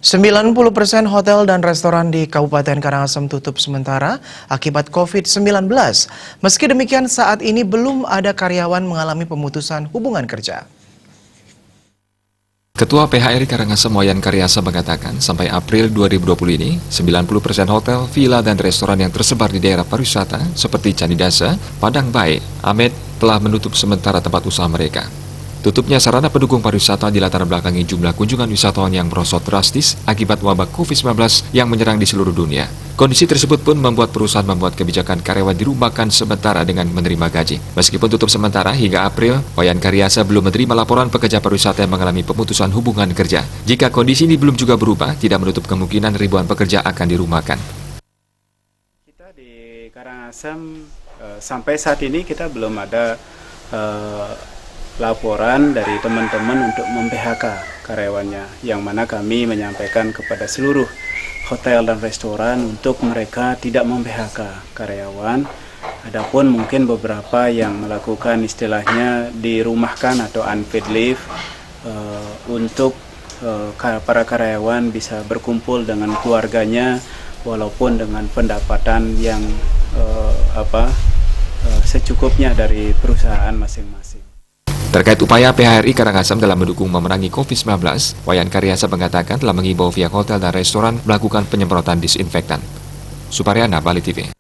90% hotel dan restoran di Kabupaten Karangasem tutup sementara akibat COVID-19. Meski demikian, saat ini belum ada karyawan mengalami pemutusan hubungan kerja. Ketua PHRI Karangasem Wayan Karyasa mengatakan, sampai April 2020 ini, 90% hotel, villa, dan restoran yang tersebar di daerah pariwisata seperti Candi Dasa, Padang Bae, Amet telah menutup sementara tempat usaha mereka. Tutupnya sarana pendukung pariwisata dilatar belakangi jumlah kunjungan wisatawan yang merosot drastis akibat wabah COVID-19 yang menyerang di seluruh dunia. Kondisi tersebut pun membuat perusahaan membuat kebijakan karyawan dirumahkan sementara dengan menerima gaji. Meskipun tutup sementara hingga April, Wayan Karyasa belum menerima laporan pekerja pariwisata yang mengalami pemutusan hubungan kerja. Jika kondisi ini belum juga berubah, tidak menutup kemungkinan ribuan pekerja akan dirumahkan. Kita di Karangasem sampai saat ini kita belum ada laporan dari teman-teman untuk mem-PHK karyawannya, yang mana kami menyampaikan kepada seluruh hotel dan restoran untuk mereka tidak mem-PHK karyawan. Adapun mungkin beberapa yang melakukan istilahnya dirumahkan atau unpaid leave untuk para karyawan bisa berkumpul dengan keluarganya walaupun dengan pendapatan yang secukupnya dari perusahaan masing-masing. Terkait upaya PHRI Karangasem dalam mendukung memerangi COVID-19, Wayan Karyasa mengatakan telah mengimbau pihak hotel dan restoran melakukan penyemprotan disinfektan. Suparyana, Bali TV.